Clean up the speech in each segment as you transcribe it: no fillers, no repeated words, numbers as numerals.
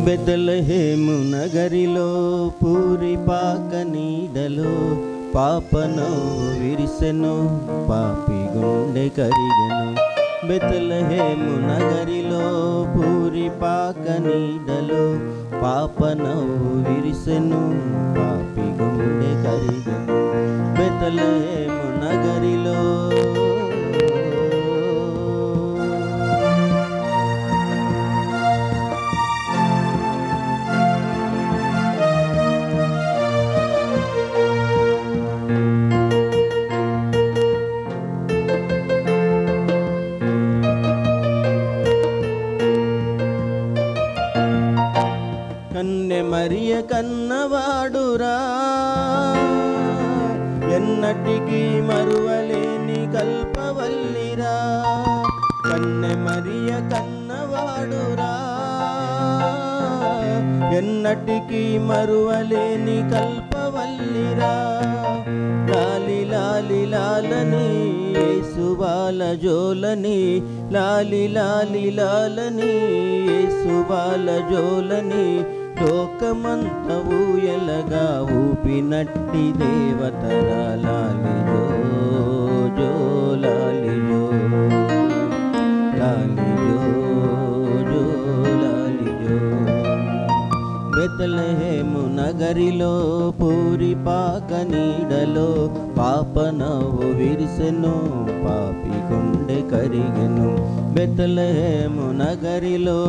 బెత్లెహేము నగరిలో పూరి పాక నీడలో పాపను విరిసెను పాపి గుండె కరిగెను. బెత్లెహేము నగరిలో పూరి పాక నీడలో పాపను విరిసెను పాపి గుండె కరిగెను. బెత్లెహేము నగరిలో కన్నె మరియ కన్నవాడురా ఎన్నటికీ మరువలేని కల్పవల్లిరా. కన్నె మరియ కన్నవాడురా ఎన్నటికీ మరువలేని కల్పవల్లిరా. లాలి లాలి లాలని యేసుబాల జోలని లాలి లాలి లాలని యేసుబాల జోలని లోకమంత ఊయలగా ఊపినట్టి దేవతరా. లాలి జో జో లాలి జో లాలి జో జో లాలి జో. బెత్లెహేము నగరిలో పూరి పాక నీడలో పాపనవు విరిసెను పాపి గుండె కరిగెను. బెత్లెహేము నగరిలో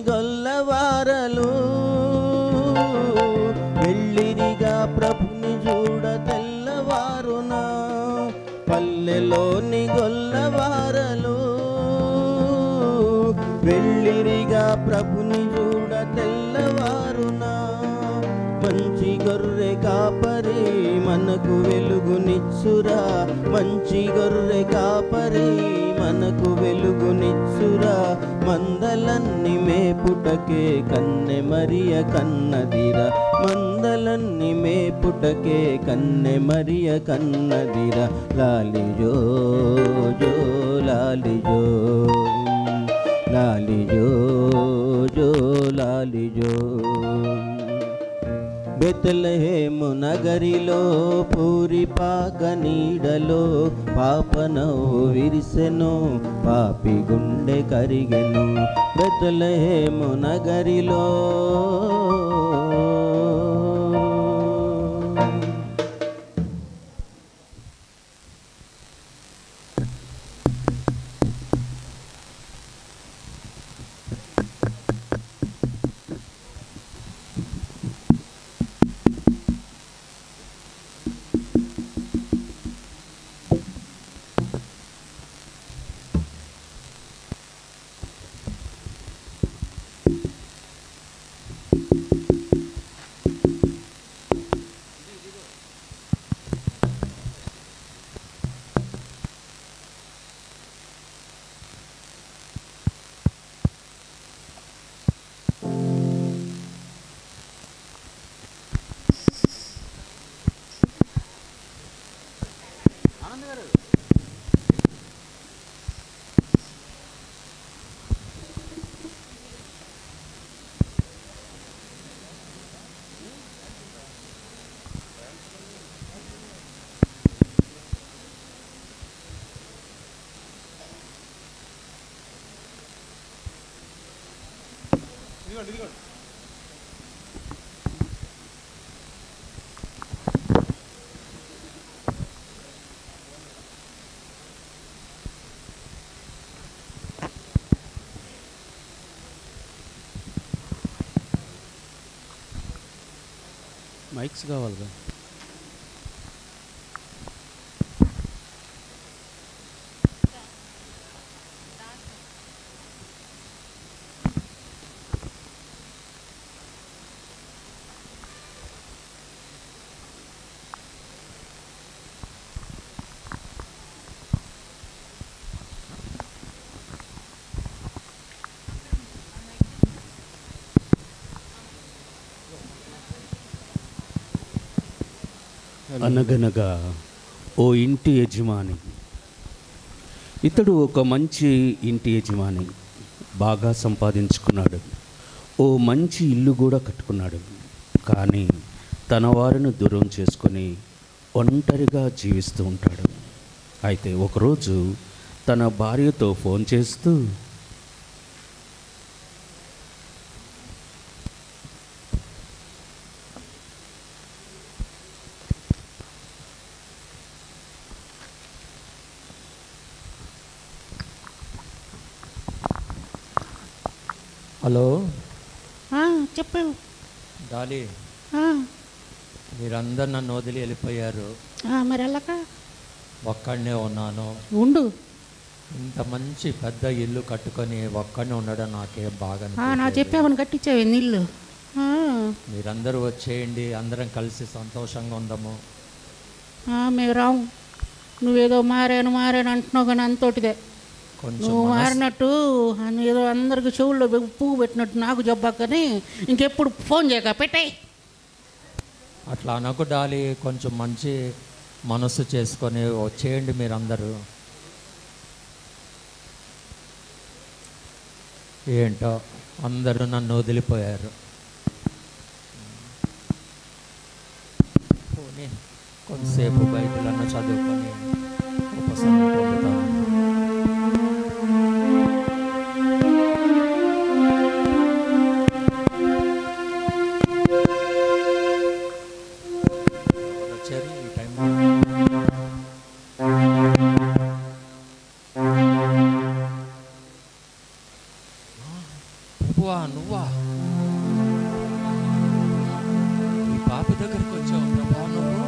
గొల్లవారలు వెళ్ళిరిగా ప్రభుని చూడ తెల్లవారునా. పల్లెలోని గొల్లవారలు వెళ్ళిరిగా ప్రభుని చూడ తెల్లవారునా. మంచి గొర్రె కాపరి మనకు వెలుగునిచ్చురా. మంచి గొర్రె కాపరి మనకు వెలుగునిచ్చురా. మందలన్ని మేపుటకే కన్నె మరియ కన్నదిరా. మందలన్ని మేపుటకే కన్నె మరియ కన్నదిరా. లాలి జో జో లాలి జో లాలి జో జో లాలి జో. బెత్లెహేము నగరిలో పూరి పాక నీడలో పాపనవు విరిసెను పాపి గుండె కరిగెను. బెత్లెహేము నగరిలో మైక్స్ కావాలిగా. అనగనగా ఓ ఇంటి యజమాని. ఇతడు ఒక మంచి ఇంటి యజమాని, బాగా సంపాదించుకున్నాడు, ఓ మంచి ఇల్లు కూడా కట్టుకున్నాడు. కానీ తన వారిని దూరం చేసుకొని ఒంటరిగా జీవిస్తూ ఉంటాడు. అయితే ఒకరోజు తన భార్యతో ఫోన్ చేస్తూ, హలో చెప్పు డాలీ, మీరందరు నన్ను వదిలి వెళ్ళిపోయారు. మరి వెళ్ళక ఒక్కడనే ఉన్నాను. ఉండు. ఇంత మంచి పెద్ద ఇల్లు కట్టుకొని ఒక్కడనే ఉండడం నాకేం బాగా నా చెప్పామని కట్టించావు నీళ్ళు. మీరందరూ వచ్చేయండి, అందరం కలిసి సంతోషంగా ఉందాము. మేము రాము. నువ్వేదో మారాను అంటున్నావు కానీ అంతోటిదే. నువ్వు మారినట్టు ఏదో అందరికి చెవుల్లో పువ్వు పెట్టినట్టు నాకు చెప్పకని ఇంకెప్పుడు ఫోన్ చేయక పెట్టాయి. అట్లా అనకు డాలి, కొంచెం మంచి మనసు చేసుకొని వచ్చేయండి మీరందరూ. ఏంటో అందరూ నన్ను వదిలిపోయారు. పోనీ కొంతసేపు బైబిల్ చదువుకొని ఉపశమనం పొందుతాను. నువ్వా ఈ పాప దగ్గరికి వచ్చావు ప్రభా? నువ్వు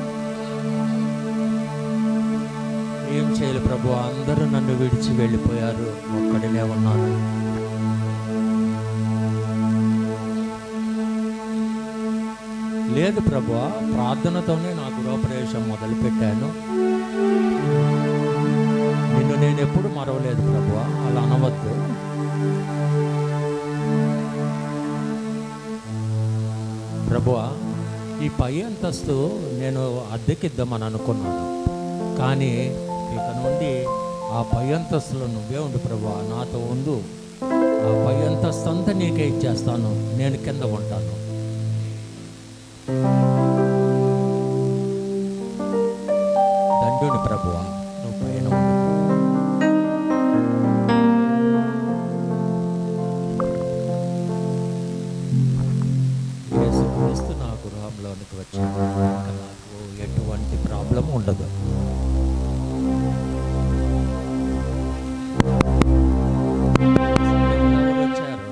ఏం చేయాలి ప్రభు? అందరూ నన్ను విడిచి వెళ్ళిపోయారు, ఒక్కడినే ఉన్నాను. లేదు ప్రభు, ప్రార్థనతోనే నా గృహప్రవేశం మొదలుపెట్టాను. నిన్ను నేను ఎప్పుడు మరవలేదు ప్రభు, అలా అనవద్దు. ప్రభువా, ఈ పై అంతస్తు నేను అద్దెకిద్దామని అనుకున్నాను, కానీ ఇక నుండి ఆ పై అంతస్తులో నువ్వే ఉండు ప్రభువా, నాతో ఉండు. ఆ పై అంతస్తు అంతా నీకే ఇచ్చేస్తాను, నేను కింద ఉంటాను. దండుని ప్రభువా, నువ్వు పైన ఉండు. నా గృహంలోనికి వచ్చి నాకు ఎటువంటి ప్రాబ్లం ఉండదు. వచ్చారు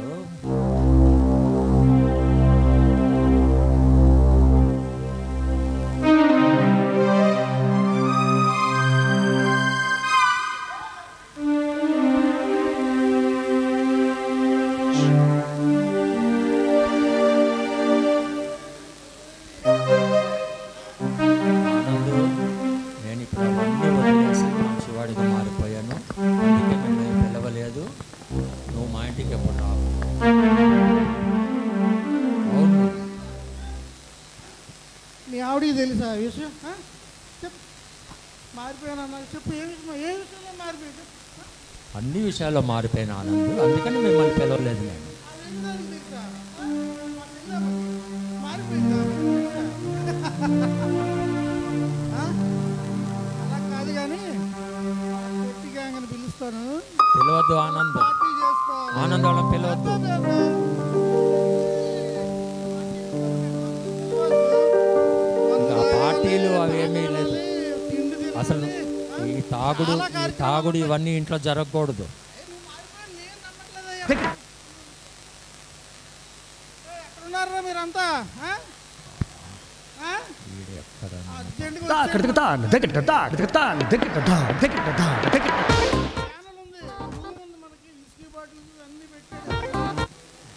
తెలుసా విషయం? చెప్పు. మారిపోయాను చెప్పు. ఏ విషయంలో మారిపోయాడు? అన్ని విషయాల్లో మారిపోయిన ఆనంద్, అందుకని మిమ్మల్ని పిలవలేదు నేను. అలా కాదు కానీ గట్టిగా పిలుస్తాను. పిలవద్దు ఆనంద్, ఆనంద్ వాళ్ళని పిలవద్దు. టీలు అవి ఏమీ లేదు. అసలు ఈ తాగుడు ఇవన్నీ ఇంట్లో జరగకూడదు. ఎక్కడున్నారా మీరంతా?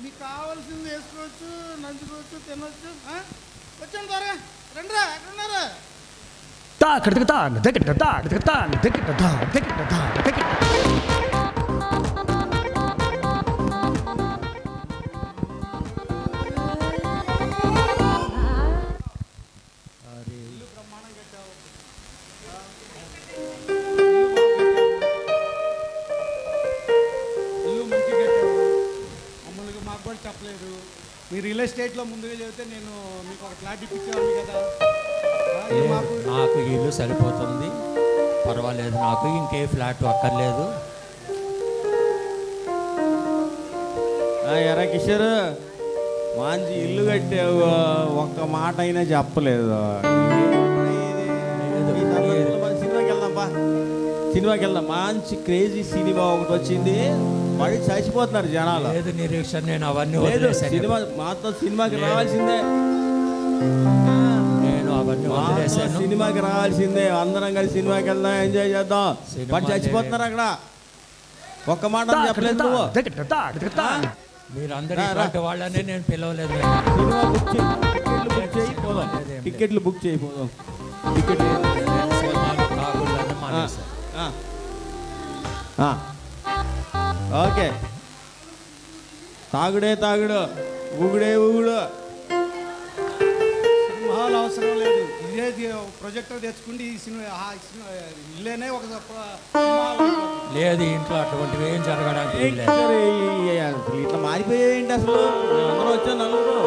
మీకు కావాల్సింది వేసుకోవచ్చు, నంచుకోవచ్చు, తినొచ్చు. వచ్చాను త్వరగా రండిరా. ఎక్కడున్నారా? చెప్పలేదు. మీరు రియల్ ఎస్టేట్లో ముందుగా చెబితే నేను మీకు ఒక ఫ్లాట్ ఇప్పించేవాడిని కదా. నాకు ఇల్లు సరిపోతుంది, పర్వాలేదు, నాకు ఇంకే ఫ్లాట్ అక్కర్లేదు. ఎరా కిషోర్, మంచి ఇల్లు కట్టావు, ఒక్క మాట అయినా చెప్పలేదు. సినిమాకి వెళ్దాం, మంచి క్రేజీ సినిమా ఒకటి వచ్చింది, పడి చచ్చిపోతున్నారు జనాలు. లేదు నిరీక్షణ, నేను అవన్నీ సినిమా మాతో సినిమాకి రావాల్సిందే, నేను అవన్నీ వదిలేసాను. సినిమాకి రావాల్సిందే, అందరం కలిసి సినిమాకి వెళ్దాం, ఎంజాయ్ చేద్దాం. పడి చచ్చిపోతున్నారు అక్కడ, ఒక్క మాట చెప్పలేదు నువ్వు. మీరందరూ ఇలాంటి వాళ్ళనే నేను పిలవలేదు. సినిమా బుక్ చేయి, పోదాం. టికెట్లు బుక్ చేయిపోదాం. టికెట్లు ఓకే. తాగుడే తాగుడు, ఊగుడే ఊగుడు. సినిమాలు అవసరం లేదు, ఇదే ప్రొజెక్టర్ తెచ్చుకుంటే ఈ సినిమా ఇల్లేనే ఒక లేదు. ఇంట్లో అటువంటివి ఏం జరగడానికి ఇట్లా మారిపోయావేంటి అసలు? అందరూ వచ్చా నలుగురు,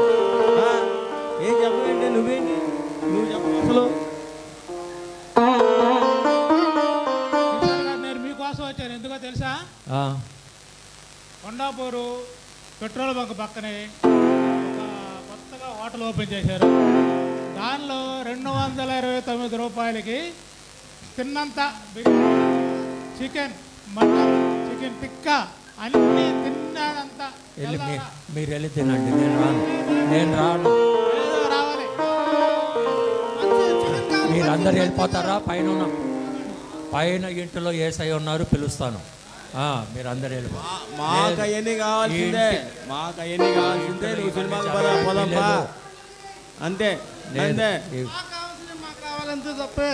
ఏం చెప్పవేంటి? నువ్వేంటి, నువ్వు చెప్పు అసలు. నేను మీకోసం వచ్చాను, ఎందుకో తెలుసా? కొండాపూరు పెట్రోల్ బంక్ పక్కనే ఒక కొత్తగా హోటల్ ఓపెన్ చేశారు. దానిలో 229 రూపాయలకి తిన్నంత biryani, chicken, mutton, chicken tikka అన్నీ తిన్నానంత. మీరు వెళ్ళి తినండి, నేను రాను. రావాలి, మీరందరూ వెళ్ళిపోతారా? పైన ఇంటిలో ఏసై ఉన్నారు, పిలుస్తాను. మీరందరూ వెళ్ళిపో. మాకు అవన్నీ కావాల్సిందే, మాకు అవన్నీ కావాల్సిందే. నువ్వు సినిమాకి పోదాంపా, అంతే అంతే. మాకు కావాలంతే తప్పే.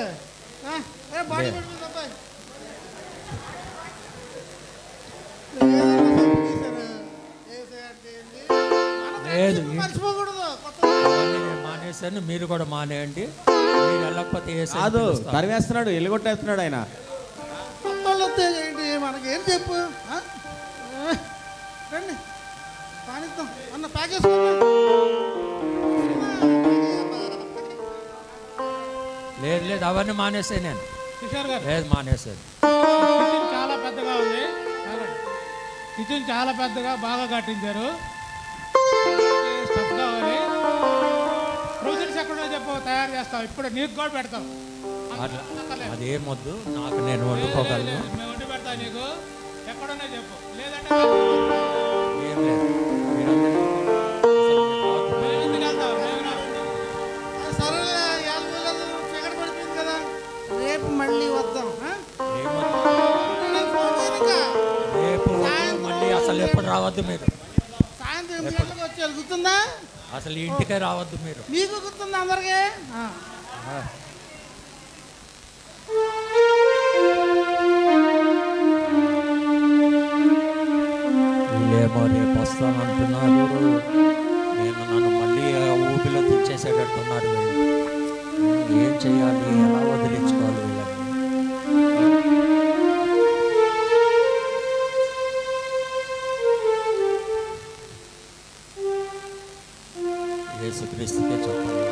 లేదు, నేను మానేశాను, మీరు కూడా మానేయండి. మీరు వెళ్ళకపోతే కాదు, తరివేస్తున్నాడు, ఎల్లుగొట్టేస్తున్నాడు ఆయన. ఏంటి మనకి ఏం చెప్పు, రండి పానిద్దాం అన్న ప్యాకేజ్. లేదు, అవన్నీ మానేసాను నేను. కిషోర్ గారు, లేదు మానేసాను. కిచెన్ చాలా పెద్దగా ఉంది, కిచెన్ చాలా పెద్దగా బాగా కట్టించారు. స్టఫ్ కావాలి, ప్రొవిజన్స్ ఎక్కడో చెప్పు, తయారు చేస్తాం. ఇప్పుడు నీకు కూడా పెడతాం. అదేమొద్దు, నాకు నేను వండుకోగలను. మేము వండి పెడతాం నీకు, ఎక్కడున్నా చెప్పు. లేదంటే ఏం లేదు, సరే చీకటి పడిపోయింది కదా, రేపు మళ్ళీ వద్దాం. రేపు మళ్ళీ అసలు ఎప్పుడు రావద్దు మీరు. సాయంత్రం 8 గంటలకు వచ్చేది గుర్తుందా? అసలు ఇంటికే రావద్దు మీరు. మీకు గుర్తుందా అందరికీ? వీళ్ళేమో రేపు వస్తానంటున్నారు, నన్ను మళ్ళీ ఊపిలో తెచ్చేసేటట్టున్నారు. ఏం చేయాలి, ఎలా వదిలించుకోవాలి వీళ్ళని? యేసుక్రీస్తుకే చెప్పాలి.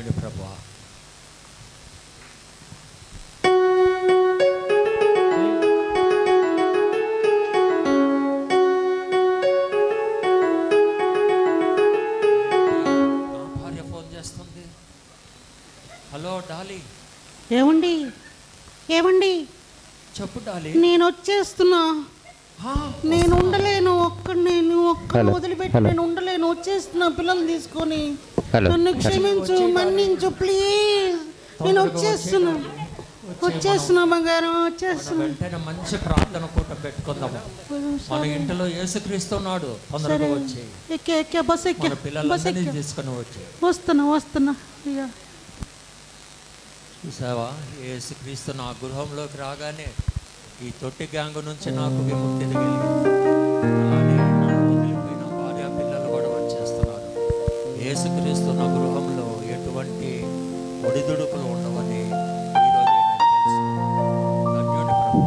చేయండి ప్రభువా. నా భార్య ఫోన్ చేస్తుంది. హలో డాలి. ఏమండి ఏమండి చెప్పు డాలి. నేను వచ్చేస్తున్నా. నేను ఉండలేను, నేను వదిలిపెట్టి నేను ఉండలేను. వచ్చేస్తున్నా పిల్లల్ని తీసుకొని. నన్ను క్షమించు, మన్నించు ప్లీజ్. నేను వచ్చేస్తున్నా బంగారం, వచ్చేస్తున్నా. వెంటనే మంచి ప్రార్థన కూట పెట్టుకుందాము. మన ఇంటిలో యేసుక్రీస్తు ఉన్నాడు. తొందరగా వచ్చి బస్ ఎక్కి పిల్లలందరినీ తీసుకొని వచ్చి. వస్తున్నా. చూసావా, యేసుక్రీస్తు నా గృహంలోకి రాగానే ఈ తొట్టి గ్యాంగ్ నుంచి నాకు విముక్తి కలిగింది. అలానే నా వదిలిపోయిన భార్య పిల్లలు కూడా వచ్చేస్తున్నారు. యేసుక్రీస్తు నా గృహంలో ఎటువంటి ఒడిదుడుకులు ఉండవని ఈరోజే నేను తెలుసుకున్నాను. ధన్యుడి ప్రభు.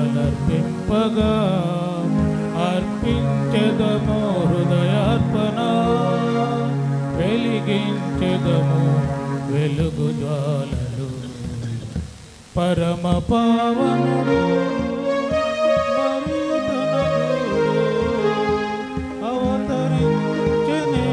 కానుకలర్పింపగా అర్పించెదము హృదయార్పణ వెలిగించెదము వెలుగు జ్వాలలు పరమ పావనుడు మరియు తనయుడు అవతరించెనే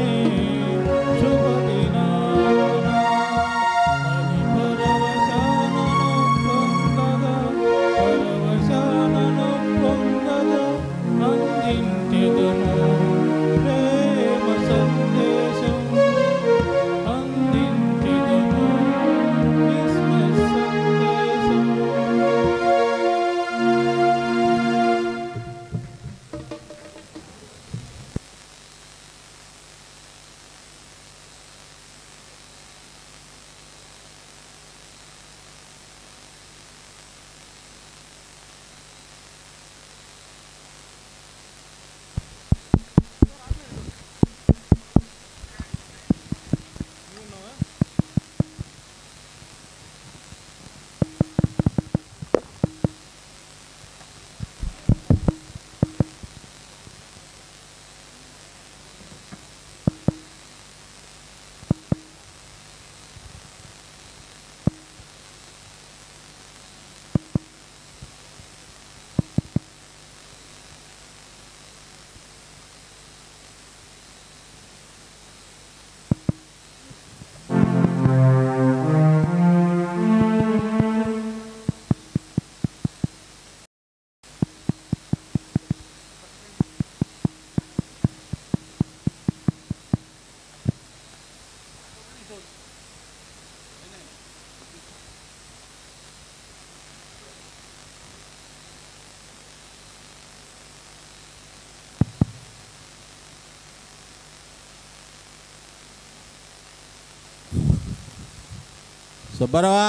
సుబ్బారావా,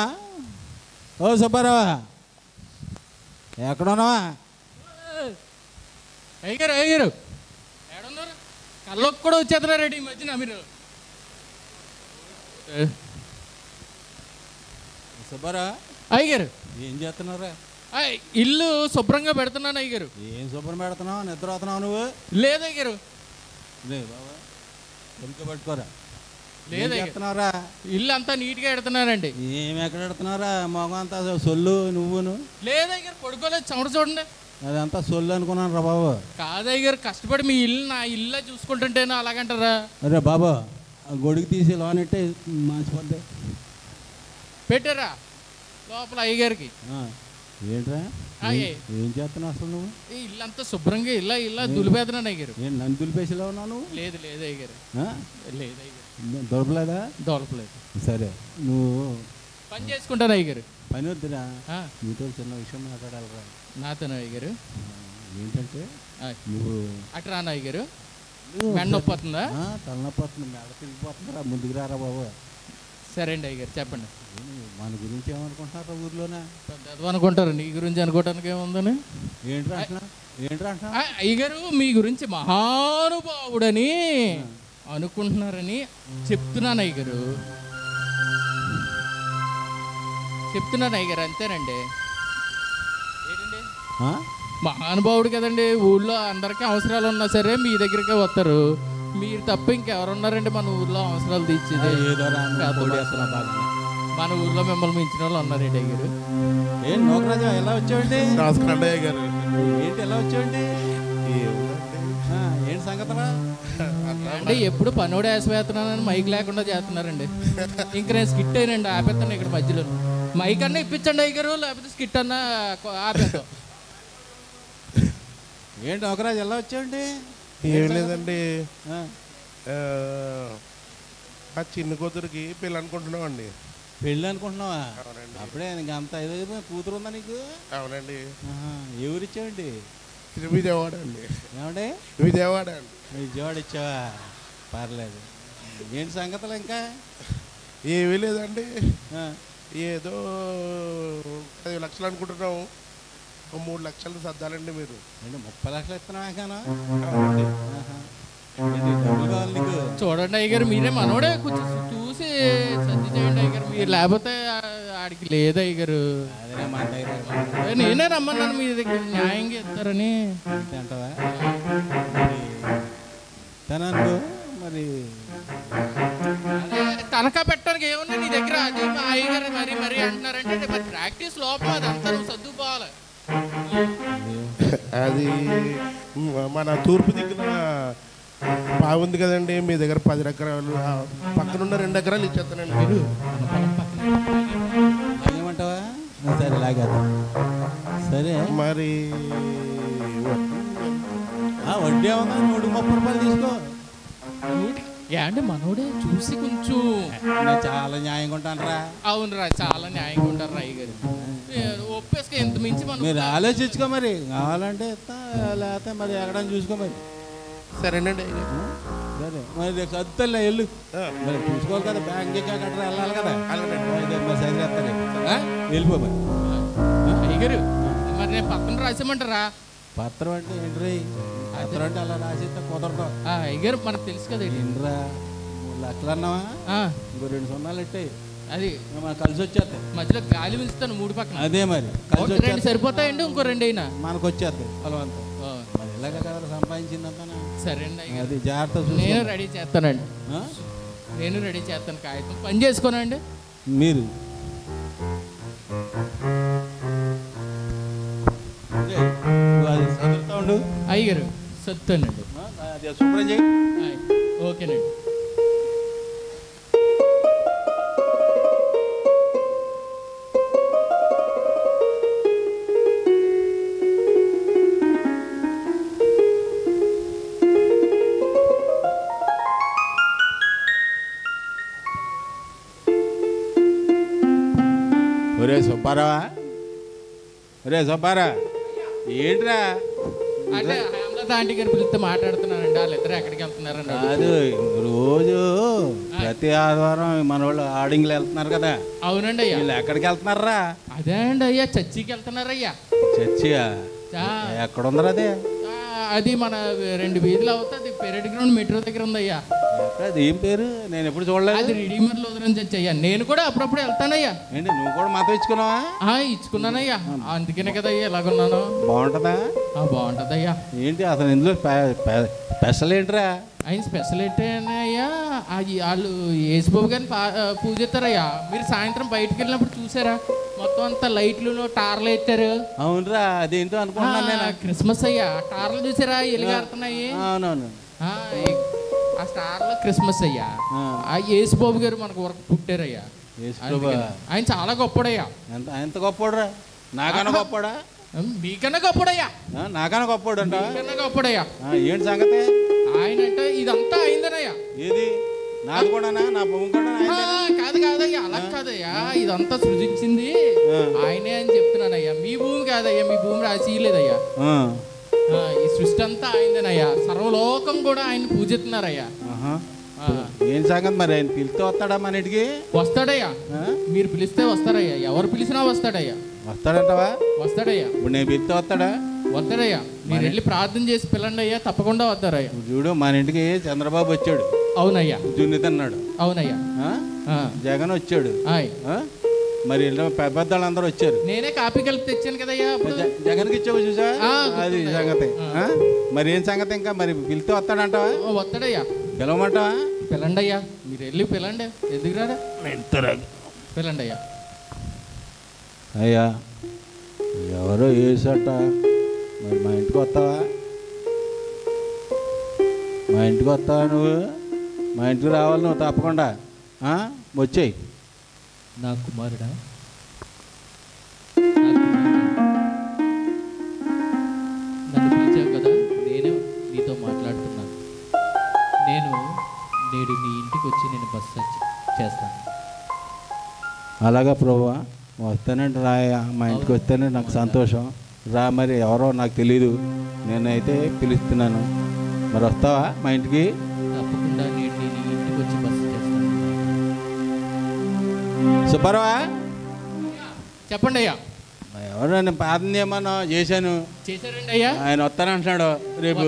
ఓ సుబ్బారావా, ఎక్కడున్నావా? అయ్యారు ఏడున్నారు? కళ్ళకు కూడా వచ్చేస్తున్నారండి ఈ మధ్యన మీరు. సుబ్బారావా, అయ్యారు ఏం చేస్తున్నారా? ఇల్లు శుభ్రంగా పెడుతున్నాను అయ్యారు. ఏం శుభ్రం పెడుతున్నావు? నిద్ర అవుతున్నావు నువ్వు? లేదు అయ్యారు. లే బాబా, వెనుక పట్టుకోరా. లేదు చేస్తున్నారా? ఇల్లు అంతా నీట్గా పెడుతున్నానండి. ఏమి ఎక్కడ పెడుతున్నారా? మొగం అంతా సొల్లు నువ్వును. లేదు అయ్యారు, పడుకోలేదు. చెమట చూడండి. అదంతా సొల్లు అనుకున్నాను రా బాబు. కాదయ్యారు, కష్టపడి మీ ఇల్లు నా ఇల్లు చూసుకుంటుంటేనో అలాగంటారా? అరే బాబా, గొడుగు తీసి లోనట్టే మార్చిపోద్ది. పెట్టారా లోపల అయ్యగారికి? ఏంట్రా ఏం చేస్తున్నావు అసలు నువ్వు? ఈ ఇల్లు అంతా శుభ్రంగా ఇలా దులిపేస్తున్నాను అయ్యారు. నేను నన్ను దులిపేసిలో ఉన్నాను? లేదు అయ్యగారు, లేదు అయ్యగారు. దొరకలేదా? దొరకలేదు. సరే, నువ్వు పని చేసుకుంటాను అయ్యగారు. పని వద్దురా, నీతో చిన్న విషయం మాట్లాడాలరా. నాతోనే అయ్యగారు. ఏంటంటే నువ్వు అటు రాను అయ్యగారు. మెండ నొప్పి వస్తుందా? తలనొప్పి వస్తుంది, మెడ తిరిగిపోతుందిరా. ముందుకు రారా బాబు. సరే అండి అయ్యగారు, చెప్పండి. మన గురించి ఏమనుకుంటున్నారా ఊర్లోనే? పెద్ద అనుకుంటారు, నీ గురించి అనుకోవటానికి ఏముందని. ఏంట్రా అంటున్నా? అయ్యగారు మీ గురించి మహానుభావుడని అనుకుంటున్నారని చెప్తున్నాను అయ్యగారు. అంతేనండి. ఏంటండి, మహానుభావుడు కదండి. ఊళ్ళో అందరికీ అవసరాలు ఉన్నా సరే మీ దగ్గరికే వస్తారు. మీరు తప్ప ఇంకెవరున్నారండి మన ఊర్లో అవసరాలు తీర్చేది? మన ఊర్లో మిమ్మల్ని మించిన వాళ్ళు ఉన్నారండి అయ్యారు. ఏం నోకరాజా, ఎలా వచ్చావండి? నమస్కారం అయ్య గారు. ఏంటి ఎలా వచ్చావండి? ఏంటి సంగతరా? అంటే ఎప్పుడు పనోడు వేసవేస్తున్నానని మైక్ లేకుండా చేస్తున్నారండి. ఇంక నేను స్కిట్ అయినండి, ఆపేస్తాను ఇక్కడ మధ్యలో. మైక్ అన్నా ఇప్పించండి అయ్యారు, లేకపోతే స్కిట్ అన్నా ఆపేద్దాం. ఏంటి నోకరాజు ఎలా వచ్చావండి? ఏం లేదండి, ఆ చిన్న కూతురికి పెళ్ళి అనుకుంటున్నాం అండి. పెళ్ళి అనుకుంటున్నావా? అవునండి. అప్పుడే నీకు అంత ఏదో కూతురు ఉందా నీకు? అవునండి. ఎవరు ఇచ్చావండి? విజయవాడ అండి. ఏమండి? విజయవాడ అండి. విజయవాడ ఇచ్చావా? పర్లేదు. ఏంటి సంగతులు ఇంకా? ఏమీ లేదండి, ఏదో 10 లక్షలు అనుకుంటున్నాము. 3 లక్షలు సర్దాలండి మీరు. 30 లక్షలు ఇస్తున్నావా? కానా అవునండి. డబ్బులు కావాలి నీకు? చూడండి అయ్యారు, మీరే మనోడే కొంచెం చూసి సర్ది చేయండి అయ్యారు. మీరు లేకపోతే ఆడికి లేదు అయ్యారు. నేనే రమ్మన్నాను మీ దగ్గర, న్యాయంగా ఇస్తారని. అంటావా? తననుకో మరి తనఖా పెట్టడానికి ఏమన్నా నీ దగ్గర? అది మా అయ్యగారు మరీ అంటున్నారంటే మరి ప్రాక్టీస్ లోపల అదంతా నువ్వు సర్దుకోవాలి. అది మన తూర్పు దిక్కున బాగుంది కదండి, మీ దగ్గర 10 ఎకరాలు, పక్కనున్న 2 ఎకరాలు ఇచ్చేస్తానండి. మీరు ఏమంటావా? సరే లాగేద్దాం. సరే మరి వడ్డీ ఏమన్నా? 130 రూపాయలు తీసుకో. ఏంటి మనోడే చూసి కొంచెం నేను చాలా న్యాయంగా ఉంటానురా. అవునరా, చాలా న్యాయంగా ఉంటారు అయ్యగారు. ఒప్పేసుక ఎంత మించి మనం మీరు ఆలోచించుకో, మరి కావాలంటే ఇస్తా, లేకపోతే మరి ఎక్కడని చూసుకో మరి. సరేనండి. సరే మరి రేపు చదువుతాలే, వెళ్ళు. మరి చూసుకోవాలి కదా, బ్యాంక్ కట్టరా వెళ్ళాలి కదా. మరి చదివేస్తాను, వెళ్ళిపో మరి. అయ్యగారు మరి నేను పక్కన రాసేమంటారా? పత్రం అంటే ఏంటి? పత్రం అంటే అలా రాసిస్తే కుదరదు. అయ్యగారు మనకు తెలుసు కదా. ఏంట్రా 3 లక్షలు అన్నావా? ఇంకో 2 సున్నాలు ఇట్టాయి, అది మనకు కలిసి వచ్చేస్తాయి. మధ్యలో గాలి పిలుస్తాను 3 పక్కన. అదే మరి కలిసి 2 వచ్చేస్తాయి. సరిపోతాయండి, ఇంకో 2 అయినా మనకు వచ్చేస్తాయి పొలవంతా. మరి ఇలాగ కదా సంపాదించిందంతా. సరే అండి అయ్యగారు, అది జాగ్రత్త. నేను రెడీ చేస్తానండి. నేను రెడీ చేస్తాను, కాగితం పని చేసుకోనండి మీరు. అది చదువుతా ఉండు అయ్యగారు, సత్తానండి. అది శుభ్రం చేయి. ఓకేనండి. ఒరే సుబ్బారావా, ఒరే సుబ్బారా, ఏంట్రా? అంటే హేమలత ఆంటీ గారు పిలిస్తే మాట్లాడుతున్నానండి. వాళ్ళిద్దరు ఎక్కడికి వెళ్తున్నారండి? కాదు, రోజు ప్రతి ఆదివారం మన వాళ్ళు ఆడింగ్లు వెళ్తున్నారు కదా. అవునండి అయ్యా. వీళ్ళు ఎక్కడికి వెళ్తున్నారా? అదే అండి అయ్యా, చర్చికి వెళ్తున్నారయ్యా. చర్చియా? ఎక్కడ ఉందరా అదే? అది మన 2 వీధులు అవుతుంది, పెరటి గ్రౌండ్ మెట్రో దగ్గర ఉందయ్యా. అది ఏం పేరు? నేను ఎప్పుడు చూడలేదు. అది రెడీమేడ్ లోదరం చర్చి అయ్యా. నేను కూడా అప్పుడప్పుడు వెళ్తానయ్యా. ఏంటి నువ్వు కూడా మాతో ఇచ్చుకున్నావా? ఇచ్చుకున్నానయ్యా, అందుకనే కదయ్యా ఎలాగున్నాను. బాగుంటుందా? బాగుంటుందయ్యా. ఏంటి అసలు ఇందులో స్పెషల్ ఏంట్రా? ఆయన స్పెషల్ ఏంటయ్యా, వాళ్ళు యేసుబాబు గారిని పూజిస్తారయ్యా. మీరు సాయంత్రం బయటకు వెళ్ళినప్పుడు చూసారా, మొత్తం అంతా లైట్లు టార్లు ఎత్తారు. అవునరా, అదేంటో అనుకుంటున్నాను నేను. క్రిస్మస్ అయ్యా, టార్లు చూసారా ఎలుగారుతున్నాయి. అవునవును, ఆ స్టార్లో క్రిస్మస్ అయ్యా. ఆ యేసుబాబు గారు మనకు వరకు పుట్టారయ్యా. ఆయన చాలా గొప్పడయ్యా. ఎంత గొప్పడురా? నాకన్నా గొప్పడా? మీకన్నా గొప్పడయ్యా. నాకన్నా గొప్పడు అంట? మీకన్నా గొప్పడయ్యా. ఏంటి సంగతి? ఆయన అంటే ఇదంతా అయిందనయ్యా. ఏది? నాది కూడా, నా భూమి కూడా? కాదయ్యా, అలా కాదయ్యా, ఇదంతా సృజించింది ఆయనే అని చెప్తున్నానయ్యా. మీ భూమి కాదయ్యా, మీ భూమి రాసిలేదయ్యా. ఈ సృష్టి అంతా ఆయనదేనయ్యా. సర్వలోకం కూడా ఆయన పూజిస్తున్నారయ్యా. ఏం సంగతి మరి? ఆయన పిలిస్తే వస్తాడా మన ఇంటికి? వస్తాడయ్యా, మీరు పిలిస్తే వస్తారయ్యా. ఎవరు పిలిచినా వస్తాడయ్యా. వస్తాడంటావా? వస్తాడయ్యా. ఇప్పుడు నేను పిలిస్తే వస్తాడా? వస్తాడయ్యా. మీరు వెళ్ళి ప్రార్థన చేసి పిల్లండి అయ్యా, తప్పకుండా వస్తారయ్యా. చూడు, మన ఇంటికి చంద్రబాబు వచ్చాడు. అవునయ్యా. దున్నితి అన్నాడు. అవునయ్యా. జగన్ వచ్చాడు. మరి పెద్దవాళ్ళందరూ వచ్చారు. నేనే కాపీ కలిపి తెచ్చాను కదయ్యా. జగన్కి ఇచ్చావు చూసా? అది సంగతి. మరి ఏం సంగతి? ఇంకా మరి పిలిస్తే వస్తాడంటావా? వస్తాడయ్యా. పిలవమంటావా? పిల్లండి అయ్యా, మీరు వెళ్ళి పిల్లండి. ఎందుకు రాడా? పిల్లండి అయ్యా. అయ్యా, ఎవరో వేసట. మరి మా ఇంటికి వస్తావా? మా ఇంటికి వస్తావా నువ్వు? మా ఇంటికి రావాలి నువ్వు తప్పకుండా. వచ్చేయి. నా కుమారుడా, నన్ను పిలిచావు కదా, నేను నీతో మాట్లాడుతున్నాను. నేను నేడు నీ ఇంటికి వచ్చి నేను బస్సు చేస్తాను. అలాగా ప్రభువా, వస్తానంటే రాయా. మా ఇంటికి వస్తేనే నాకు సంతోషం. రా, మరి ఎవరో నాకు తెలీదు, నేనైతే పిలుస్తున్నాను. మరి వస్తావా మా ఇంటికి? తప్పకుండా నేను నీ ఇంటికి వచ్చి బస్సు చేస్తాను. సుబ్బారావా, చెప్పండి అయ్యా. ఎవరు నేను ప్రార్థన చేయమన్నా చేశాను. చేశారండి అయ్యా. ఆయన వస్తానంటున్నాడు రేపు.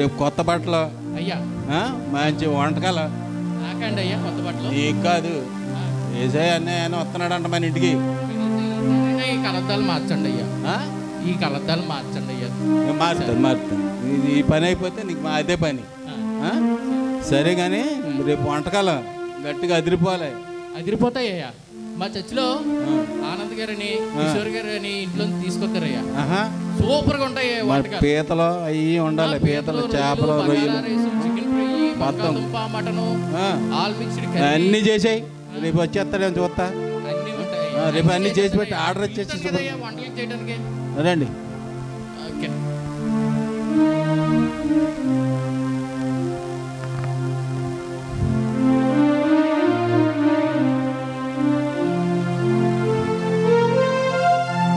రేపు కొత్త బట్టలు అయ్యా, మంచి వంటకాలు. నాకండి అయ్యా కొత్త బట్టలు? నీకు కాదు, ఏసై ఆయన వస్తున్నాడంట మన ఇంటికి. ఈ కలద్దాలు మార్చండి అయ్యా. ఈ కలద్దాలు మార్చండి అయ్యా. మారుతాను. ఈ పని అయిపోతే నీకు అదే పని. సరే కానీ రేపు వంటకాలు గట్టిగా అదిరిపోవాలి. అదిరిపోతాయ్యా. మా చర్చిలో ఆనంద్ గారని, కిషోర్ గారని ఇంట్లో తీసుకొస్తారయ్యా. సూపర్గా ఉంటాయి వంటకాలు. పీతలు అవి ఉండాలి. పీతలు, చేపలు, రొయ్యలు, చికెన్ ఫ్రై, బంగాళదుంప, మటను, ఆల్ మిక్స్డ్ అన్నీ చేసాయి. రేపు వచ్చేస్తాడేమో చూస్తా. అన్నీ ఉంటాయి. రేపు అన్నీ చేసి పెట్టి ఆర్డర్ వచ్చేసి వంటలు చేయడానికి రండి. ఓకే.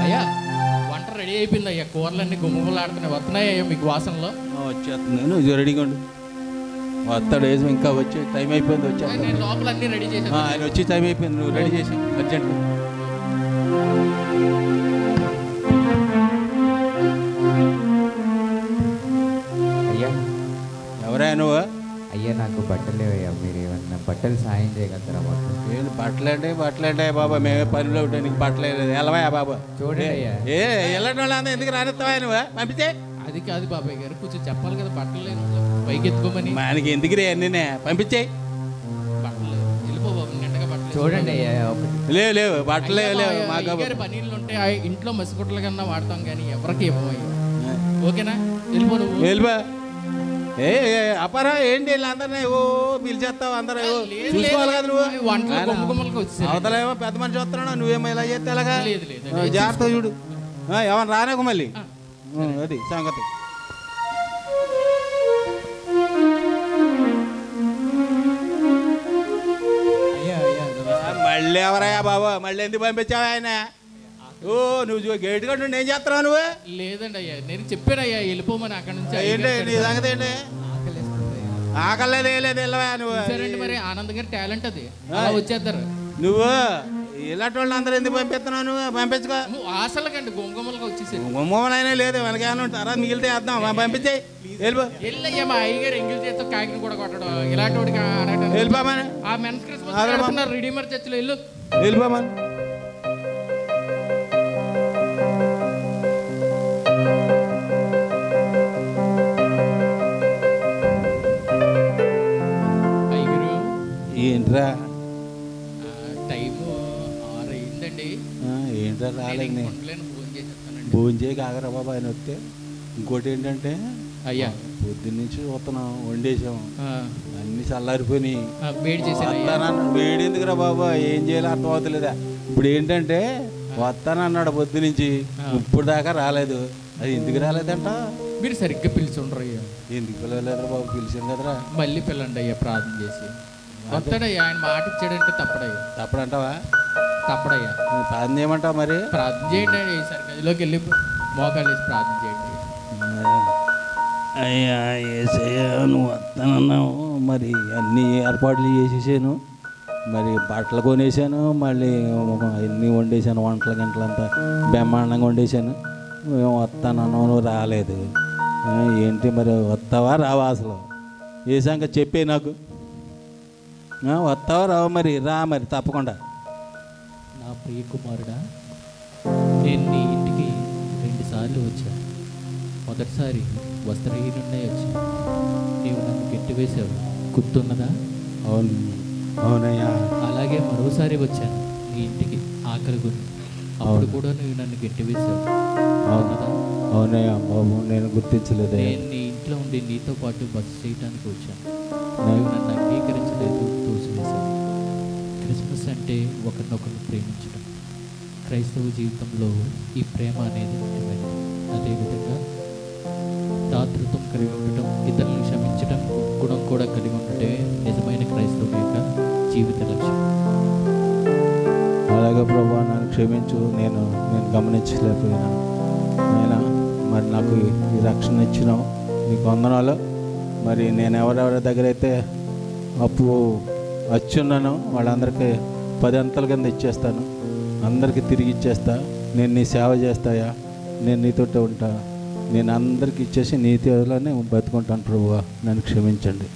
అయ్యా, వంట రెడీ అయిపోయింది అయ్యా. కూరలన్నీ గుమ్మగులాడుతున్నాయి. వస్తున్నాయ్యా మీకు వాసనలో? వచ్చేస్తుంది. నువ్వు రెడీగా ఉండు. వస్తాడు వేసి ఇంకా వచ్చి టైం అయిపోయింది. వచ్చాను నేను లోపల అన్నీ రెడీ చేశాను. ఆయన వచ్చి టైం అయిపోయింది. నువ్వు రెడీ చేసి అర్జెంట్. అయ్యా, ఎవరా నువ్వు? అయ్యా, నాకు బట్టలు లేవయ్యా. మీరు ఏమన్నా బట్టలు సాయం చేయగలుగుతారా మాకు? ఏంటి బట్టలంటే బాబా, మేమే పనిలో ఉంటాయి. నీకు బట్టలే లేదు. వెళ్ళవా బాబా? చూడండి అయ్యా. వెళ్ళడం వాళ్ళంతా ఎందుకు రానిస్తావా నువ్వు? పంపితే. అది కాదు బాబాయ్ గారు, కొంచెం చెప్పాలి కదా. బట్టలు లేని పైకి ఎత్తుకోమని. మనకి ఎందుకు రే అన్నీ? పంపించేయి. బట్టలు వెళ్ళిపో బాబు, నిండగా బట్టలు. చూడండి అయ్యా. లేవు బట్టలు లేవు. మాకు పనీళ్ళు ఉంటాయి. ఇంట్లో మసిగుట్టల కన్నా వాడతాం కానీ ఎవరికి ఇవ్వమయ్యా. ఓకేనా? వెళ్ళిపో నువ్వు. వెళ్ళిపో. అపారా ఏంటి వీళ్ళందరినీ పిలిచేస్తావు? అందరూ చూసుకోవాలి కదా నువ్వు. అవతలేమో పెద్ద మనిషి వస్తున్నాడు, నువ్వేమో ఇలా చేస్తే ఎలాగా? జాగ్రత్త చూడు. ఏమన్నా రానేకు మళ్ళీ. అది సంగతి. మళ్ళీ ఎవరయ్యా బాబు? మళ్ళీ ఎందుకు పంపించావు ఆయన? నువ్వు గేట్ కట్టు. ఏం చేస్తున్నావు నువ్వు? లేదండి అయ్యా, నేను చెప్పానయ్యా వెళ్ళిపోమని అక్కడ నుంచి. ఏంటి నీ సంగతి? ఏంటి ఆకలేదు వేయలేదు వెళ్ళవా నువ్వు. సరేండి మరి ఆనంద్ గారి టాలెంట్ అది అలా వచ్చేస్తారు. నువ్వు ఇలాంటి వాళ్ళు అందరూ ఎందుకు పంపిస్తున్నావు? నువ్వు పంపించుకో. ఆశలకండి గుమ్మగుమ్మలుగా వచ్చేసారు. గుమ్మలైనా లేదు మనకేమన్నా ఉంటారా? మిగిలితే వేద్దాం పంపించాయి. వెళ్ళిపో. వెళ్ళయ్యా మా అయ్యగారు ఎంగిల్ చేస్తూ కాకిని కూడా కొట్టడం ఇలాంటి వాడికి వెళ్ళిపోమని ఆ మెన్స్ క్రిస్మస్ రెడీమేడ్ చర్చిలో వెళ్ళు. వెళ్ళిపోమని. ఏంట్రా టైము 6 అయిందండి. ఏంట్రా రాలేదు. భోజనం చేయక ఆగరా బాబా ఆయన వస్తే. ఇంకోటి ఏంటంటే అయ్యా పొద్దున్న నుంచి చూస్తున్నాం, వండేసాం, అన్ని చల్లారిపోయి వేడి చేశాను. వేడి ఎందుకురా బాబా, ఏం చేయాలో అర్థం అవుతలేదా? ఇప్పుడు ఏంటంటే వస్తానన్నాడు పొద్దు నుంచి, ఇప్పుడు దాకా రాలేదు. అది ఎందుకు రాలేదంట? మీరు సరిగ్గా పిలిచుండ్రు అయ్యా. ఎందుకు పిలవలేదురా బాబు? పిలిచాను కదరా. మళ్ళీ పిల్లండి అయ్యా, ప్రార్థన చేసి వస్తాడయ్యా. ఆయన మాట ఇచ్చాడంటే తప్పడయ్యా. తప్పడంటావా? తప్పడయ్యా. ప్రార్థన చేయమంటావా? మరి ప్రార్థన చేయండి అండి. ఈసారి గదిలోకి వెళ్ళి మోకాళ్ళు వేసి ప్రార్థన చేయండి. అయ్యా ఏసయ్యా, నువ్వు వస్తానన్నావు, మరి అన్నీ ఏర్పాట్లు చేసేసాను, మరి బట్టలు కొనేసాను, మళ్ళీ అన్నీ వండేసాను, వంటల గంటలంతా బ్రహ్మాండంగా వండేసాను. మేము వస్తానన్నావు, నువ్వు రాలేదు. ఏంటి మరి, వస్తావా రావా? అసలు ఏ సంగతి చెప్పే నాకు. వస్తావా రావా? మరి రా, మరి తప్పకుండా. నా ప్రియ కుమారుడా, నేను నీ ఇంటికి 2 సార్లు వచ్చాను. మొదటిసారి వస్త్రహీనుండే వచ్చాను. నీవు నన్ను గెట్టివేసావు, గుర్తున్నదా? అవును అవునయ్యా. అలాగే మరోసారి వచ్చాను నీ ఇంటికి ఆకలి కొని, అప్పుడు కూడా నువ్వు నన్ను గెట్టివేసావు, అవునదా? అవునయ్యా బాబు, నేను గుర్తించలేదు. నేను నీ ఇంట్లో ఉండి నీతో పాటు బస చేయడానికి వచ్చాను. నువ్వు నన్ను అంగీకరించలేదు, తోసివేశావు. క్రిస్మస్ అంటే ఒకరినొకరు ప్రేమించడం. క్రైస్తవ జీవితంలో ఈ ప్రేమ అనేది ముఖ్యమైనది. అదేవిధంగా దాతృత్వం కలిగి ఉండటం, ఇతరులను క్షమించడం గుణం కూడా కలిగి ఉండటమే నిజమైన క్రైస్తవం యొక్క జీవిత లక్ష్యం. అలాగే ప్రభా, నన్ను క్షమించు, నేను గమనించలేకపోయినా. అయినా మరి నాకు ఈ రక్షణ ఇచ్చినావు, నీకు వందనాలు. మరి నేను ఎవరెవరి దగ్గర అయితే అప్పు వచ్చున్నానో వాళ్ళందరికీ 10 అంతల కింద ఇచ్చేస్తాను, అందరికీ తిరిగి ఇచ్చేస్తా. నేను నీ సేవ చేస్తాయా, నేను నీతోటే ఉంటా. నేను అందరికి ఇచ్చేసి నీతిలోనే బతుకుంటాను ప్రభువా, నన్ను క్షమించండి.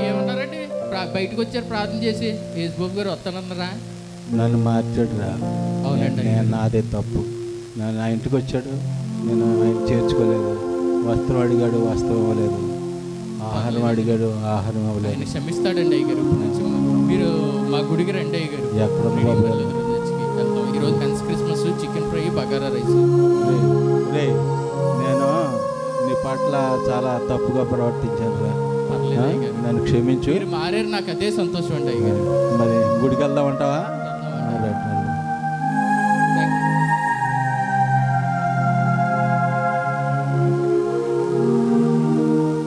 ఏమన్నారండి? బయటకు వచ్చారు ప్రార్థన చేసి, యేసుబాబు గారు వస్తానన్నారా? నన్ను మార్చాడురా. అవునండి, నాదే తప్పు. నా ఇంటికి వచ్చాడు, నేను ఆయన చేర్చుకోలేదు. వస్త్రం అడిగాడు, వస్త్రం ఇవ్వలేదు. ఆహారం అడిగాడు, ఆహారం ఇవ్వలేదు. ఆయన క్షమిస్తాడండి అయ్యగారు. ఇప్పుడు నుంచి మీరు మా గుడికి రండి అయ్యగారు. ఎక్కడ ఈరోజు men's Christmas, chicken fry, bagara rice. నేను నీ పట్ల చాలా తప్పుగా ప్రవర్తించాను రా. పర్లేదు అయ్యగారు, నన్ను క్షమించు. మీరు మారారు, నాకు అదే సంతోషం అండి అయ్యగారు. మరి గుడికి వెళ్దామంటావా?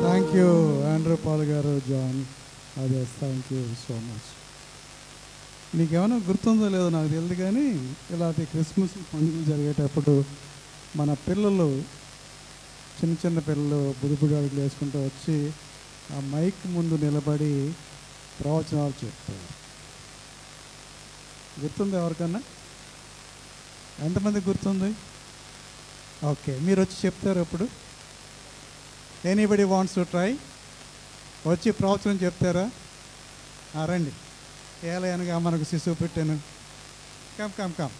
థ్యాంక్ యూ ఆండ్రూ పాల్ గారు, జాన్ అదే, థ్యాంక్ యూ సో మచ్. మీకేమైనా గుర్తుందో లేదో నాకు తెలియదు, కానీ ఇలాంటి క్రిస్మస్ పండుగలు జరిగేటప్పుడు మన పిల్లలు, చిన్న చిన్న పిల్లలు బుడిబుడి అడుగులు వేసుకుంటూ వచ్చి ఆ మైక్ ముందు నిలబడి ప్రవచనాలు చెప్తారు. గుర్తుంది ఎవరికన్నా? ఎంతమంది గుర్తుంది? ఓకే, మీరు వచ్చి చెప్తారు అప్పుడు. Anybody wants to try? వచ్చి ప్రవచనం చెప్తారా? రండి. ఏలయనగా మనకు శిశువు పెట్టాను. Come come come.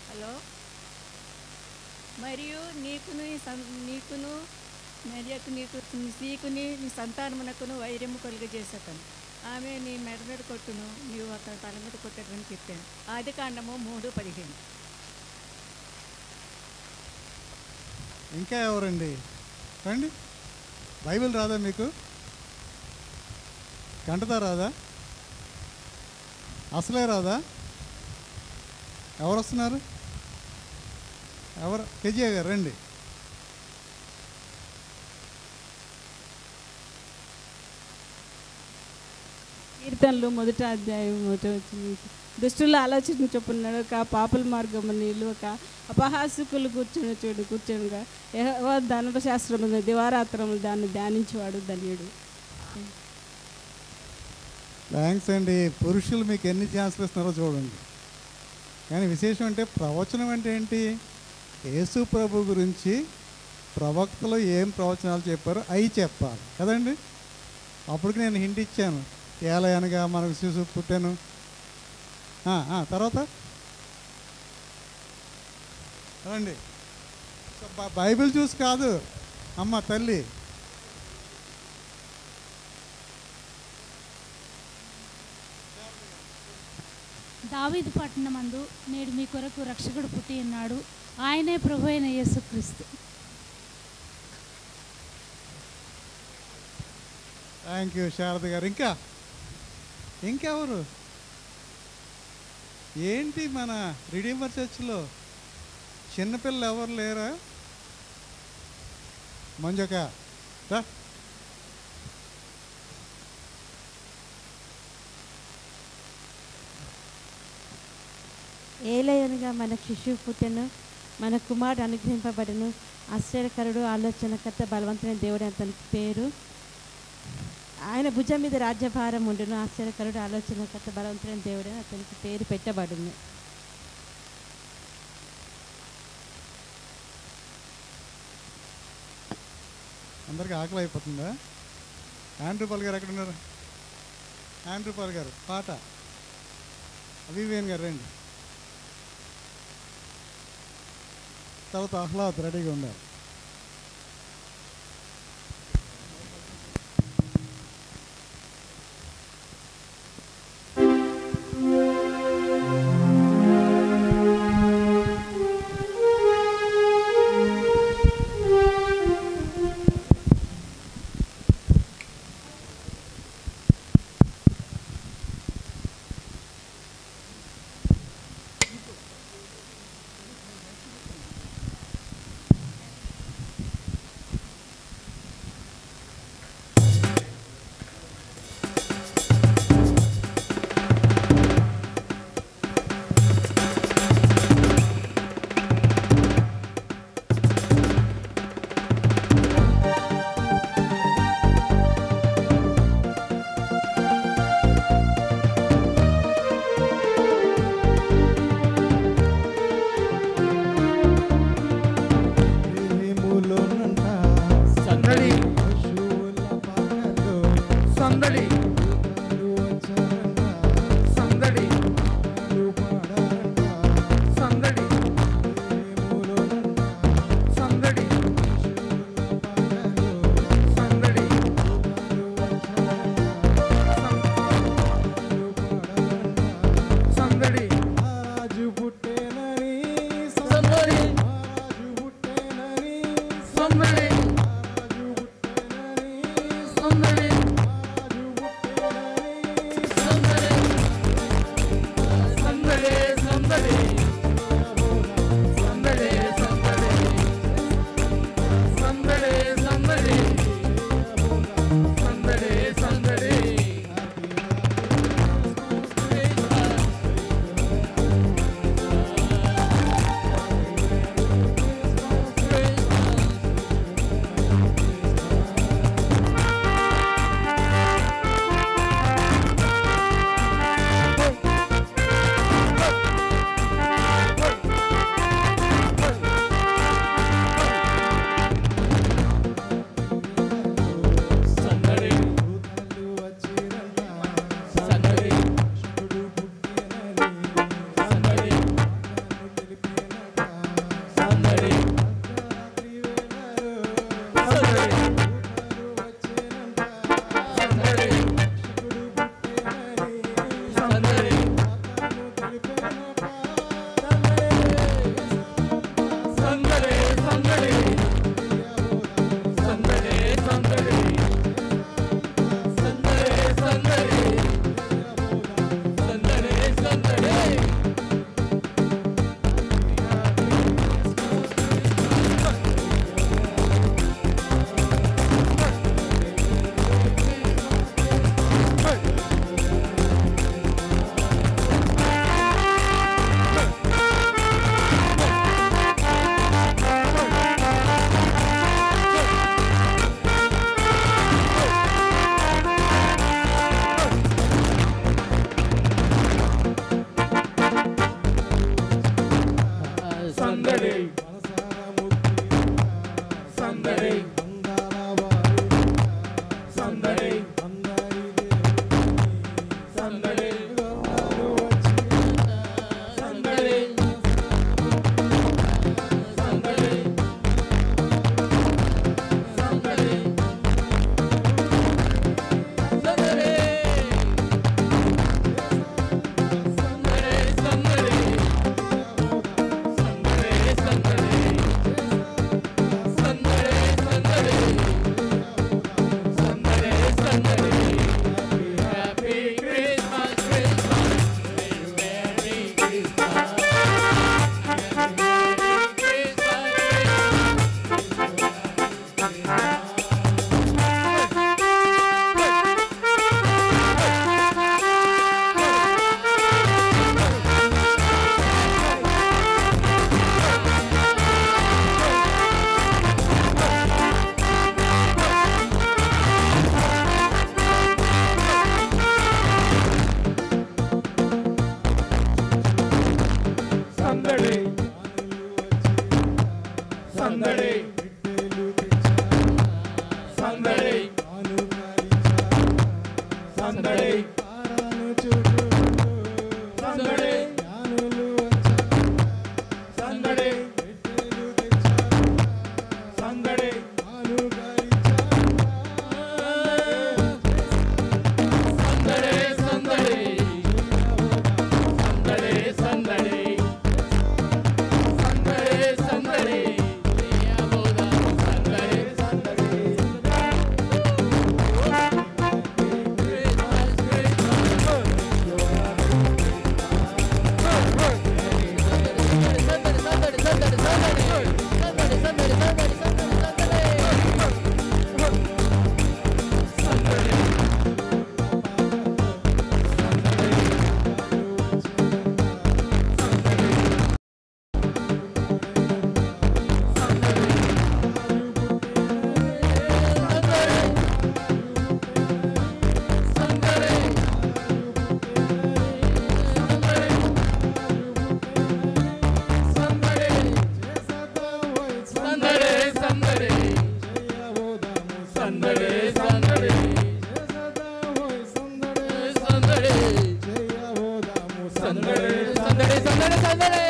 హలో. మరియు నీకును మరియకు నీకుని నీ సంతానమునకును వైర్యము కలుగజేసేతాను. ఆమె నీ మెడ మీద కొట్టును, నీవు అతని తల మీద కొట్టేదని చెప్పాను. ఆదికాండము 3:15. ఇంకా ఎవరండి? రండి. బైబిల్ రాదా మీకు? కంటదా రాదా? అసలే రాదా? ఎవరు వస్తున్నారు? ఎవరు? కేజీఆర్ గారు రండి. కీర్తన కీర్తనలు 1వ అధ్యాయం 1వ వచనం. దుష్టుల ఆలోచన చొప్పున్నాడు పాపల మార్గము నిలువక అపహాసకులు కూర్చొనుగా యెహోవా ధర్మశాస్త్రము దివారాత్రములు దాన్ని ధ్యానించేవాడు ధన్యుడు. థ్యాంక్స్ అండి. పురుషులు మీకు ఎన్ని ఛాన్సులు ఇస్తున్నారో చూడండి. కానీ విశేషం అంటే ప్రవచనం అంటే ఏంటి? యేసు ప్రభు గురించి ప్రవక్తలు ఏం ప్రవచనాలు చెప్పారో అవి చెప్పాలి కదండి. అప్పటికి నేను హింట్ ఇచ్చాను, ఏలయనగా మనకు శిశువు పుట్టాను. తర్వాత రండి, బైబిల్ చూసి కాదు అమ్మ తల్లి. దావీదు పట్టణమందు నేడు మీ కొరకు రక్షకుడు పుట్టి ఉన్నాడు, ఆయనే ప్రభు అయిన యేసుక్రీస్తు. థ్యాంక్ యూ శారద గారు. ఇంకెవరు? ఏంటి మన రిడీమర్ చర్చ్లో చిన్నపిల్లలు ఎవరు లేరా? మంజక రా. ఏలయనగా మన శిశువు పుట్టెను, మన కుమారుడు అనుగ్రహింపబడను, ఆశ్చర్యకరుడు, ఆలోచనకర్త, బలవంతమైన దేవుడు అతనికి పేరు. ఆయన భుజం మీద రాజ్యభారం ఉండును, ఆశ్చర్యకరుడు, ఆలోచనకర్త, బలవంతమైన దేవుడు అతనికి పేరు పెట్టబడును. అందరికీ ఆకలి అయిపోతుందా? ఆండ్రూ పాల్ గారు ఎక్కడ ఉన్నారు? ఆండ్రూ పాల్ గారు పాట. అభివేన్ గారు రండి. తర్వాత ఆహ్లాద్ రెడీగా ఉండాలి. సందడి సందడి సందడి సందడి.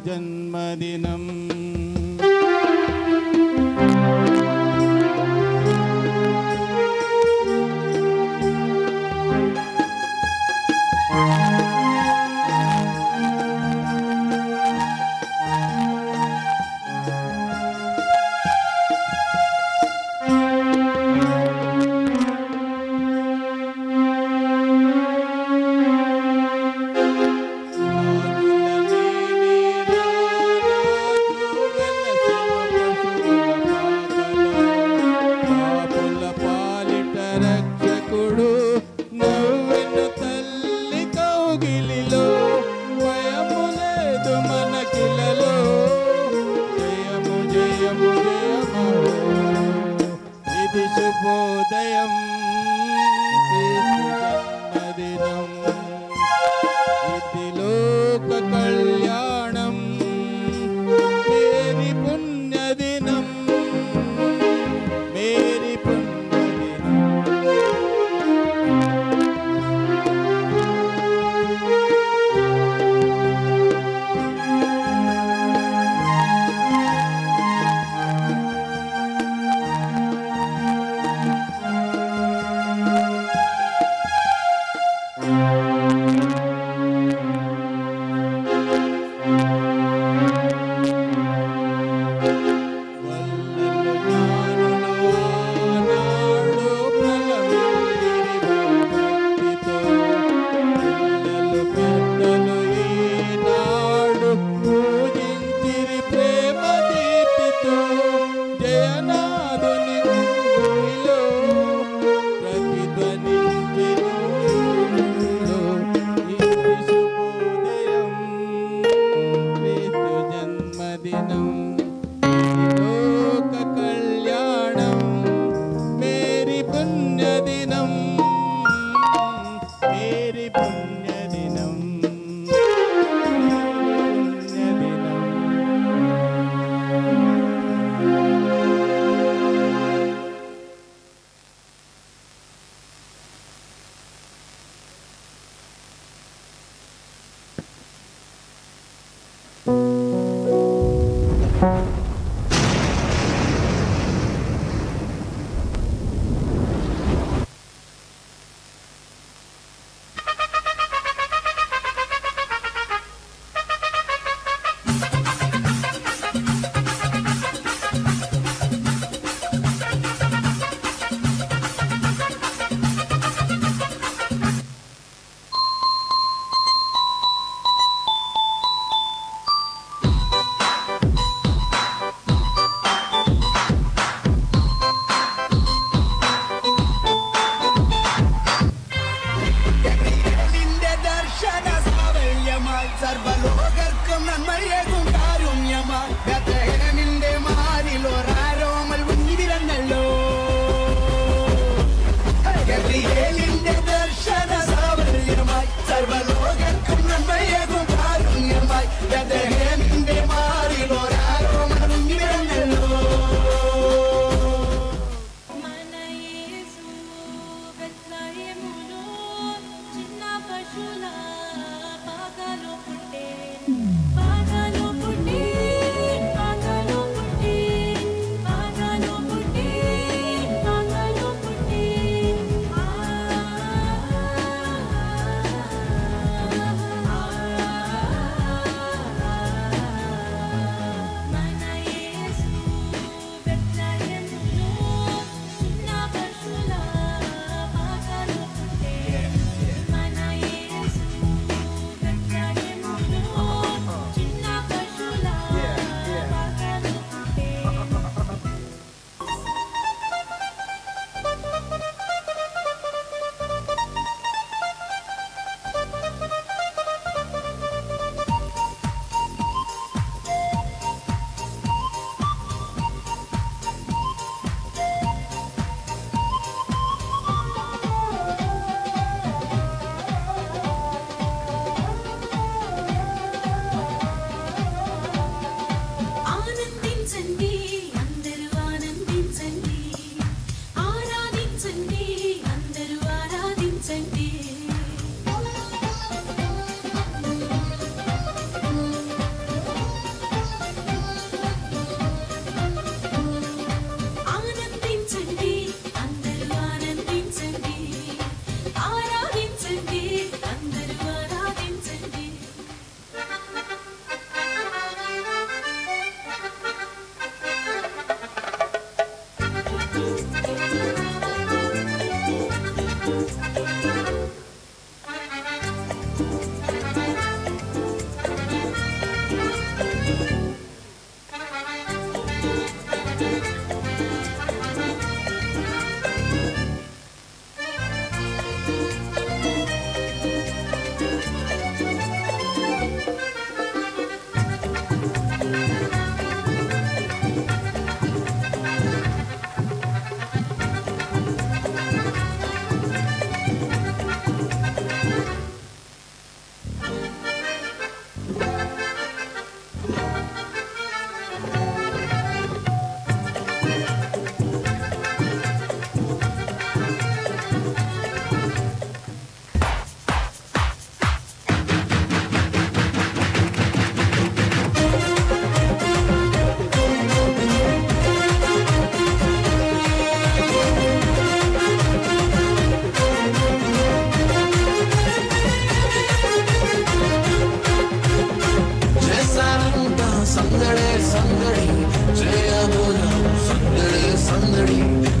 జన్మదినం రాజు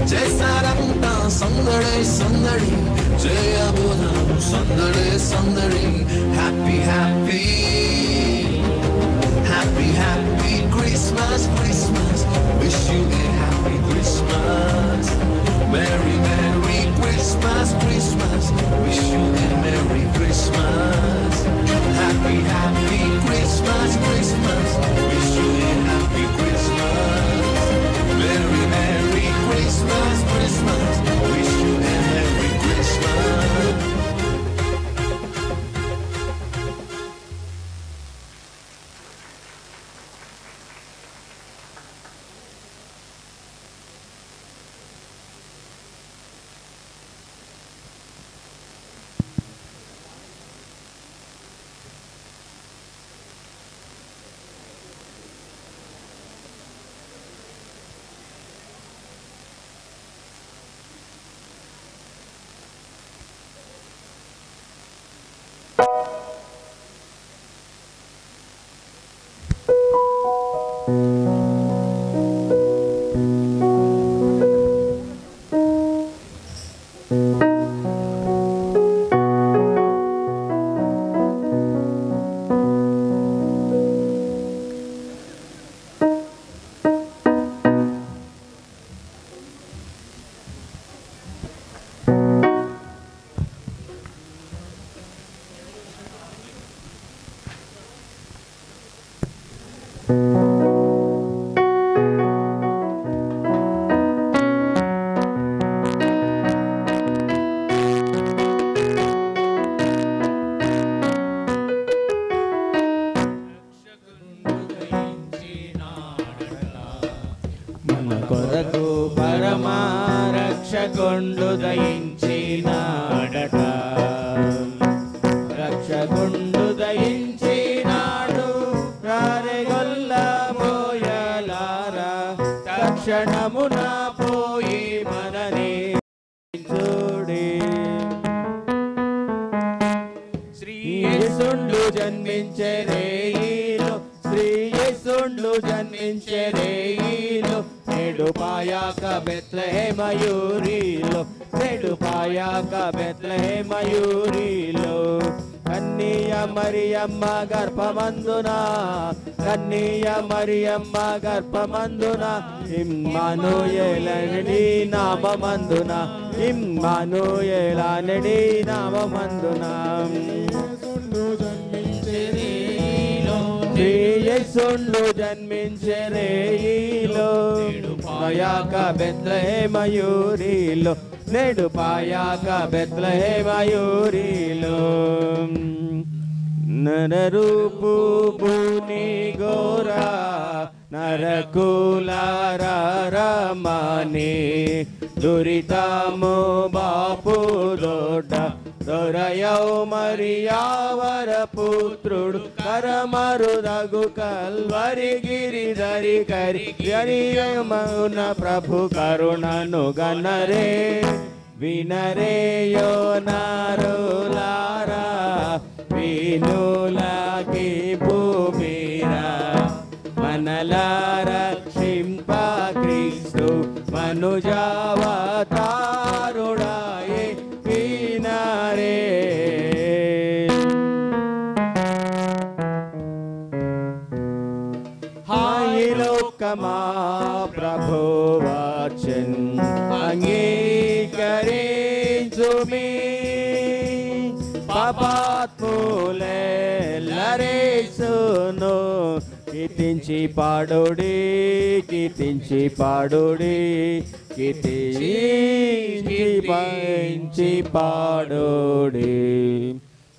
చేశారంతా సందడే సందడి చేయబోదాం సందడే సందడి happy happy happy happy Christmas Christmas wish you a happy Christmas merry merry Christmas Christmas wish you a merry Christmas happy happy Christmas Christmas wish you a happy Christmas merry merry Christmas, Christmas, wish you a Merry Christmas. కొరకు పరమారక్షకుండు దయించినాడట రక్షకుండు దయించినాడు రారెగొల్ల పోయలారా తక్షణమున పోయి మనని చూడి శ్రీ యేసుండు జన్మించే రేయిలో శ్రీ యేసుండు జన్మించే రేయిలో నేడు పాయాక బెత్లెహేమయూరిలో నేడు పాయాక బెత్లెహేమయూరిలో కన్నీయ మరియమ్మ గర్భమందున కన్నీయ మరియమ్మ గర్భమందున ఇమ్మానుయేలనడి నామమందున ఇమ్మానుయేలనడి నామమందున యేసుండు జన్మించే రేయిలో పాయాక బెత్లెహేమయూరిలో నేడు పాయాక బెత్లెహేమయూరిలో నరరూపు భూని గోరా నరకులారమని దురితము బాపు దొడ్డ దొరయౌ మరియావర పుత్రుడు కరమరుదగు కల్వరి గిరిధరి కరి గరియమౌన ప్రభు కరుణను గనరే వినరేయో నారులారా వినులకి భూమిరా మనలా రక్షింప క్రీస్తు మనుజావతారుడాయే వినరే హాయిలోకమా ప్రభువచన్ అంగీకరించుమి పాపాత్ములెల్లరేసును కీర్తించి పాడుడి కీర్తించి పాడుడి కీర్తించి పాడుడి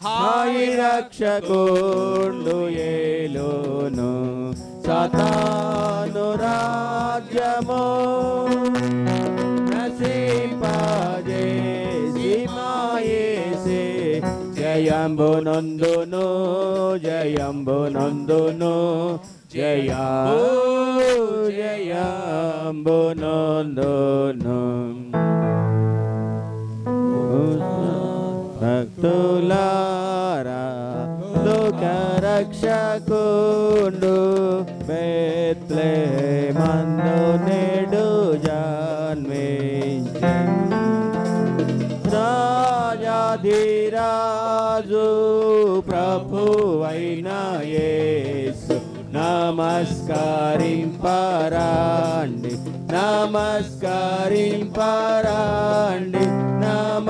హాయి రక్షకుండు ఏలోను సాతాను రాజ్యము నశింపజేసి మాయేసే జయంబు నందును జయంబు నందును జయంబు నందును భక్తులారా లోక రక్షకుండు బెత్లెహేమందు నేడు జన్మే రాజాధిరాజు ప్రభువైన యేసు నమస్కరింపరాండి నమస్కరింపరాండి నమస్కరింపరాండి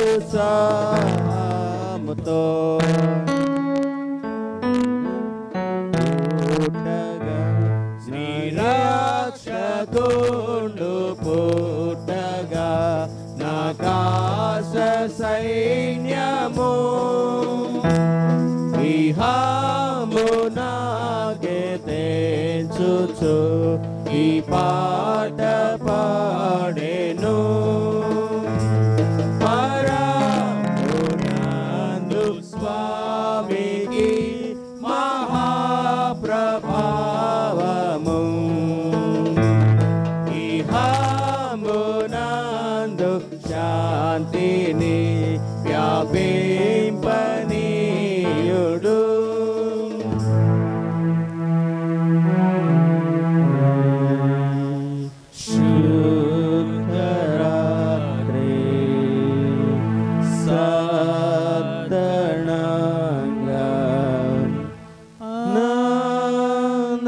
ఉత్సాహముతో శ్రీరక్షకుండు పుట్టగా నాకాశ సైన్యము ఇహామునాగే తెంచుచు ఈ పాట పాడెను పరమునందు స్వామికి మహాప్రభావము ఇహామునందు శాంతిని వ్యాపింపనీయుడు శుద్ధరాత్రి సద్దనంగా నానరు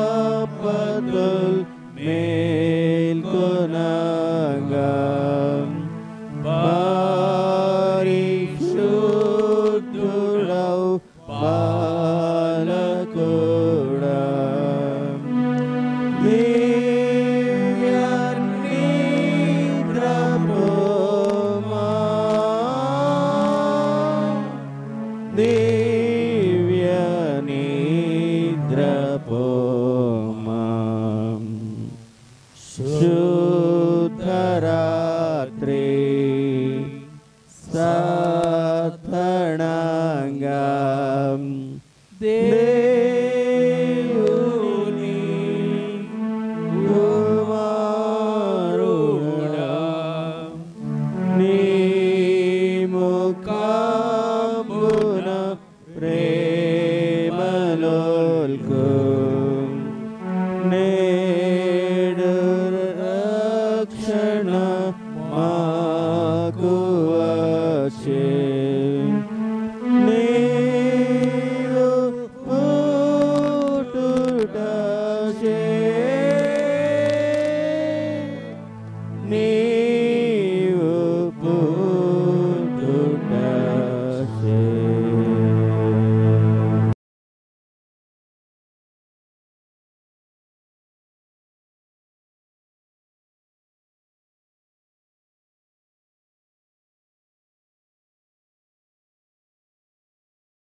శుద్ధపతుల్ మేల్కొనగా పరిశుద్ధులౌ బాలకుడా శుద్ధరాత్రి సత్తణంగం దేవుని కుమారుడా నీ ముఖమున ప్రేమలోల్కు నేడు రక్షణ మాకు వచ్చే